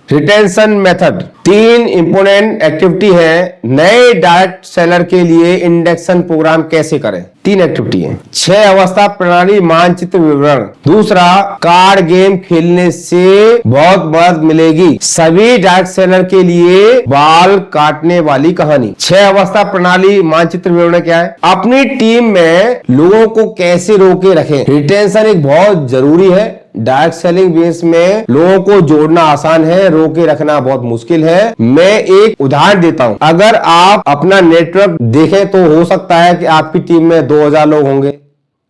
Retention method. 3 important activity है नए direct seller के लिए इंडक्शन प्रोग्राम कैसे करें। 3 एक्टिविटी है। 6 अवस्था प्रणाली मानचित्र विवरण। दूसरा, कार्ड गेम खेलने से बहुत मदद मिलेगी। सभी डायरेक्ट सेलर के लिए बाल काटने वाली कहानी। 6 अवस्था प्रणाली मानचित्र विवरण क्या है? अपनी टीम में लोगों को कैसे रोके रखें। रिटेंशन एक बहुत जरूरी है। डायरेक्ट सेलिंग बिजनेस में लोगों को जोड़ना आसान है, रोके रखना बहुत मुश्किल है। मैं एक उदाहरण देता हूं। अगर आप अपना नेटवर्क देखें तो हो सकता है कि आपकी टीम में 2000 लोग होंगे,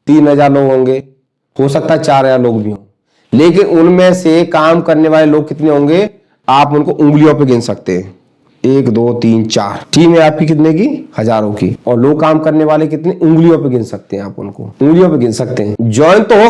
3000 लोग होंगे, हो सकता है 4000 लोग भी हों, लेकिन उनमें से काम करने वाले लोग कितने होंगे आप उनको उंगलियों पे गिन सकते हैं। 1 2 3 4। टीम है आपकी कितने की? हजारों की। और लोग काम करने वाले कितने? उंगलियों पे गिन सकते हैं, आप उनको उंगलियों पे गिन सकते हैं। ज्वाइन तो हो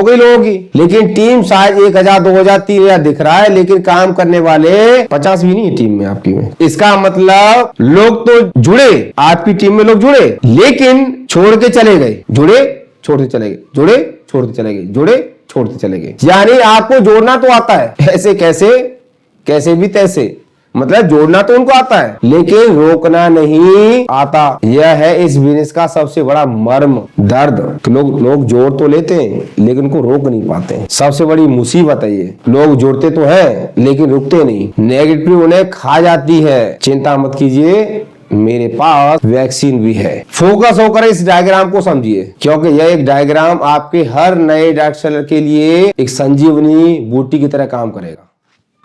गई लोगों की, लेकिन टीम शायद 1000 2000 3000 दिख रहा है, लेकिन काम करने वाले 50 भी नहीं है टीम में आपकी में। इसका मतलब लोग तो जुड़े, आपकी टीम में लोग जुड़े, लेकिन छोड़ के चले गए। जुड़े छोड़ते चले गए, जुड़े छोड़ते चले गए, जुड़े छोड़ते चले गए। यानी आपको जोड़ना तो आता है, ऐसे कैसे भी तैसे, मतलब जोड़ना तो उनको आता है, लेकिन रोकना नहीं आता। यह है इस बिजनेस का सबसे बड़ा मर्म, दर्द। लोग जोड़ तो लेते हैं, लेकिन उनको रोक नहीं पाते। सबसे बड़ी मुसीबत है ये। लोग जोड़ते तो है, लेकिन रुकते नहीं। नेगेटिव उन्हें खा जाती है। चिंता मत कीजिए, मेरे पास वैक्सीन भी है। फोकस होकर इस डायग्राम को समझिए, क्योंकि यह एक डायग्राम आपके हर नए डायरेक्ट सेलर के लिए एक संजीवनी बूटी की तरह काम करेगा।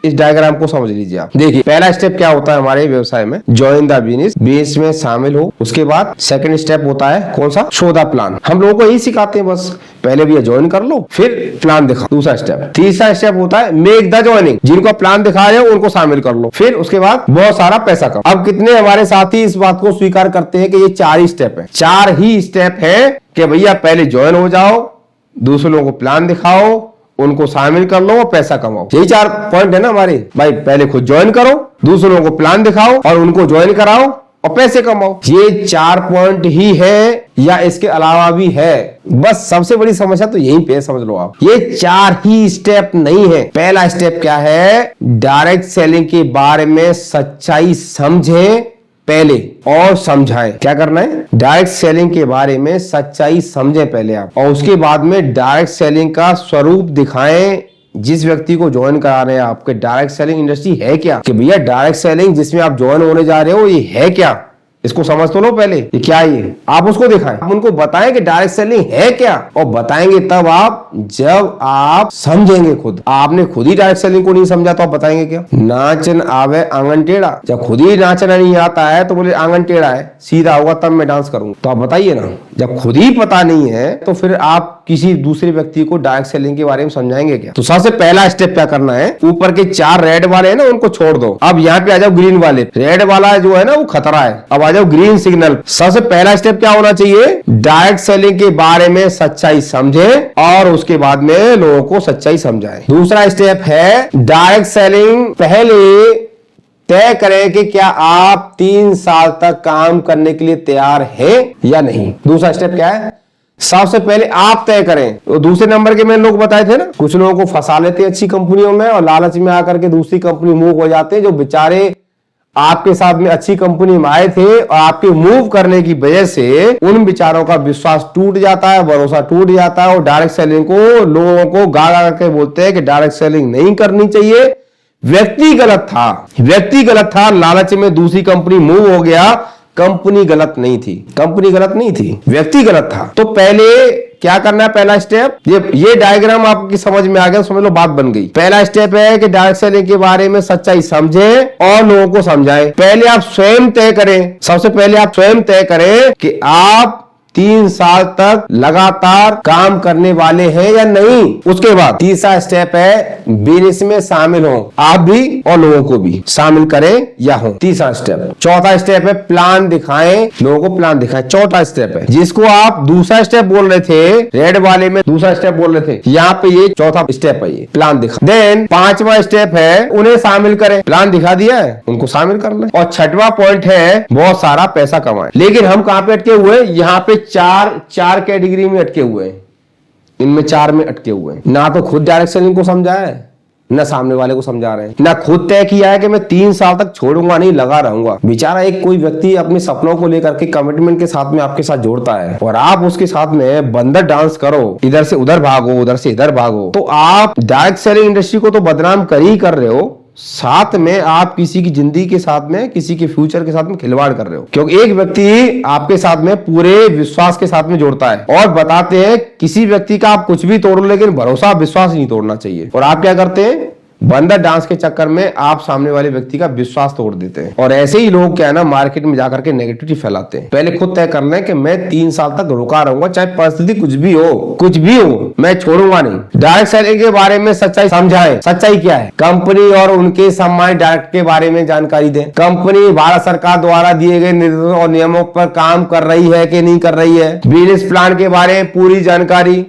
इस डायग्राम को समझ लीजिए आप। देखिए, पहला स्टेप क्या होता है हमारे व्यवसाय में? ज्वाइन द बिजनेस, बिजनेस में शामिल हो। उसके बाद सेकंड स्टेप होता है कौन सा? Show the plan. हम लोगों को यही सिखाते हैं बस, पहले भैया ज्वाइन कर लो, फिर प्लान दिखाओ। दूसरा स्टेप। तीसरा स्टेप होता है मेक द ज्वाइनिंग। जिनको प्लान दिखा रहे हो उनको शामिल कर लो, फिर उसके बाद बहुत सारा पैसा कमाओ। अब कितने हमारे साथी इस बात को स्वीकार करते हैं कि ये 4 ही स्टेप है? 4 ही स्टेप है कि भैया पहले ज्वाइन हो जाओ, दूसरे लोगों को प्लान दिखाओ, उनको शामिल कर लो और पैसा कमाओ। यही 4 पॉइंट है ना हमारे भाई। पहले खुद ज्वाइन करो, दूसरों को प्लान दिखाओ और उनको ज्वाइन कराओ और पैसे कमाओ। ये 4 पॉइंट ही है या इसके अलावा भी है? बस सबसे बड़ी समस्या तो यही पे, समझ लो आप। ये 4 ही स्टेप नहीं है। पहला स्टेप क्या है? डायरेक्ट सेलिंग के बारे में सच्चाई समझें पहले और समझाएं। क्या करना है? डायरेक्ट सेलिंग के बारे में सच्चाई समझें पहले आप, और उसके बाद में डायरेक्ट सेलिंग का स्वरूप दिखाएं। जिस व्यक्ति को ज्वाइन करा रहे हैं आपके, डायरेक्ट सेलिंग इंडस्ट्री है क्या? कि भैया डायरेक्ट सेलिंग जिसमें आप ज्वाइन होने जा रहे हो ये है क्या? इसको समझ तो लो पहले, ये क्या है ये? आप उसको दिखाएं, आप उनको बताएं कि डायरेक्ट सेलिंग है क्या। और बताएंगे तब आप जब आप समझेंगे खुद। आपने खुद ही डायरेक्ट सेलिंग को नहीं समझा तो आप बताएंगे क्या? नाचन आवे आंगन टेढ़ा। जब खुद ही नाचना नहीं आता है तो बोले आंगन टेढ़ा है, सीधा होगा तब मैं डांस करूंगा, तो आप बताइए ना। जब खुद ही पता नहीं है तो फिर आप किसी दूसरे व्यक्ति को डायरेक्ट सेलिंग के बारे में समझाएंगे क्या? तो सबसे पहला स्टेप क्या करना है? ऊपर के 4 रेड वाले हैं ना, उनको छोड़ दो। अब यहाँ पे आ जाओ ग्रीन वाले। रेड वाला जो है ना वो खतरा है, अब आ जाओ ग्रीन सिग्नल। सबसे पहला स्टेप क्या होना चाहिए? डायरेक्ट सेलिंग के बारे में सच्चाई समझे और उसके बाद में लोगों को सच्चाई समझाए। दूसरा स्टेप है डायरेक्ट सेलिंग पहले तय करें कि क्या आप 3 साल तक काम करने के लिए तैयार हैं या नहीं। दूसरा स्टेप क्या है? सबसे पहले आप तय करें। तो दूसरे नंबर के मैंने लोग बताए थे ना, कुछ लोगों को फंसा लेते अच्छी कंपनियों में और लालच में आकर के दूसरी कंपनी मूव हो जाते हैं। जो बेचारे आपके साथ में अच्छी कंपनी में आए थे और आपके मूव करने की वजह से उन बेचारों का विश्वास टूट जाता है, भरोसा टूट जाता है, और डायरेक्ट सेलिंग को लोगों को गा गा करके बोलते हैं कि डायरेक्ट सेलिंग नहीं करनी चाहिए। व्यक्ति गलत था, लालच में दूसरी कंपनी मूव हो गया। कंपनी गलत नहीं थी, व्यक्ति गलत था। तो पहले क्या करना है? पहला स्टेप, ये डायग्राम आपकी समझ में आ गया, समझ लो बात बन गई। पहला स्टेप है कि डायरेक्ट सेलिंग के बारे में सच्चाई समझें और लोगों को समझाएं। पहले आप स्वयं तय करें, सबसे पहले आप स्वयं तय करें कि आप 3 साल तक लगातार काम करने वाले हैं या नहीं। उसके बाद तीसरा स्टेप है बिजनेस में शामिल हो, आप भी और लोगों को भी शामिल करें या हो। तीसरा स्टेप। चौथा स्टेप है प्लान दिखाएं, लोगों को प्लान दिखाएं। चौथा स्टेप है जिसको आप दूसरा स्टेप बोल रहे थे, रेड वाले में दूसरा स्टेप बोल रहे थे, यहाँ पे ये चौथा स्टेप है, ये प्लान दिखा। देन 5वां स्टेप है उन्हें शामिल करें। प्लान दिखा दिया है, उनको शामिल कर लें। और 6वां पॉइंट है बहुत सारा पैसा कमाएं। लेकिन हम कहां पे अटके हुए? यहाँ पे चार कैटेगरी में अटके हुए हैं। इनमें 4 में अटके हुए हैं। ना तो खुद डायरेक्ट सेलिंग को समझा है, न सामने वाले को समझा रहे हैं, न खुद तय किया है कि मैं 3 साल तक छोड़ूंगा नहीं, लगा रहूंगा। बेचारा एक कोई व्यक्ति अपने सपनों को लेकर के कमिटमेंट के साथ में आपके साथ जोड़ता है और आप उसके साथ में बंदर डांस करो, इधर से उधर भागो, उधर से इधर भागो, तो आप डायरेक्ट सेलिंग इंडस्ट्री को तो बदनाम कर ही कर रहे हो, साथ में आप किसी की जिंदगी के साथ में, किसी के फ्यूचर के साथ में खिलवाड़ कर रहे हो। क्योंकि एक व्यक्ति आपके साथ में पूरे विश्वास के साथ में जोड़ता है और बताते हैं किसी व्यक्ति का आप कुछ भी तोड़ लो लेकिन भरोसा, विश्वास नहीं तोड़ना चाहिए। और आप क्या करते हैं, बंदर डांस के चक्कर में आप सामने वाले व्यक्ति का विश्वास तोड़ देते हैं। और ऐसे ही लोग क्या है ना, मार्केट में जाकर के नेगेटिविटी फैलाते हैं। पहले खुद तय करना है कि मैं 3 साल तक रुका रहूंगा, चाहे परिस्थिति कुछ भी हो, मैं छोड़ूंगा नहीं। डायरेक्ट सेलिंग के बारे में सच्चाई समझाएं। सच्चाई क्या है, कंपनी और उनके सम्मानित डायरेक्टर के बारे में जानकारी दें। कंपनी भारत सरकार द्वारा दिए गए निर्देशों और नियमों पर काम कर रही है कि नहीं कर रही है। बिजनेस प्लान के बारे में पूरी जानकारी,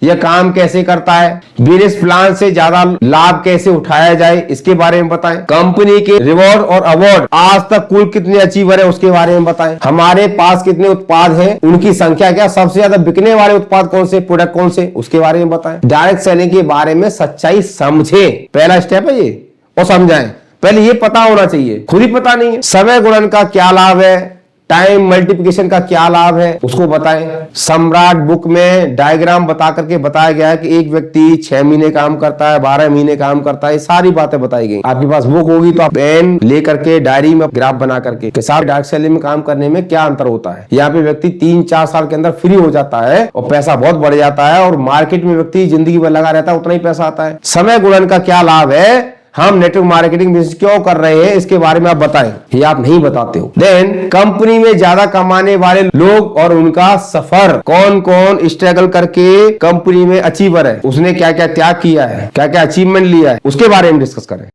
यह काम कैसे करता है, बिजनेस प्लान से ज्यादा लाभ कैसे उठाया जाए, इसके बारे में बताएं। कंपनी के रिवॉर्ड और अवार्ड आज तक कुल कितने अचीवर है उसके बारे में बताएं। हमारे पास कितने उत्पाद हैं, उनकी संख्या क्या, सबसे ज्यादा बिकने वाले उत्पाद कौन से, प्रोडक्ट कौन से, उसके बारे में बताएं। डायरेक्ट सेलिंग के बारे में सच्चाई समझे, पहला स्टेप है ये, और समझाएं। पहले ये पता होना चाहिए, खुद ही पता नहीं है। समय गुणन का क्या लाभ है, टाइम मल्टीप्लिकेशन का क्या लाभ है, उसको बताएं। सम्राट बुक में डायग्राम बता करके बताया गया है कि एक व्यक्ति 6 महीने काम करता है, 12 महीने काम करता है, सारी बातें बताई गई। आपके पास बुक होगी तो आप पेन लेकर के डायरी में ग्राफ बना करके कि साथ डायरेक्ट सेलिंग में काम करने में क्या अंतर होता है। यहाँ पे व्यक्ति 3-4 साल के अंदर फ्री हो जाता है और पैसा बहुत बढ़ जाता है, और मार्केट में व्यक्ति जिंदगी भर लगा रहता है, उतना ही पैसा आता है। समय गुणन का क्या लाभ है, हम नेटवर्क मार्केटिंग बिजनेस क्यों कर रहे हैं, इसके बारे में आप बताएं, ये आप नहीं बताते हो। देन कंपनी में ज्यादा कमाने वाले लोग और उनका सफर, कौन कौन स्ट्रगल करके कंपनी में अचीवर है, उसने क्या क्या त्याग किया है, क्या क्या अचीवमेंट लिया है, उसके बारे में डिस्कस करें।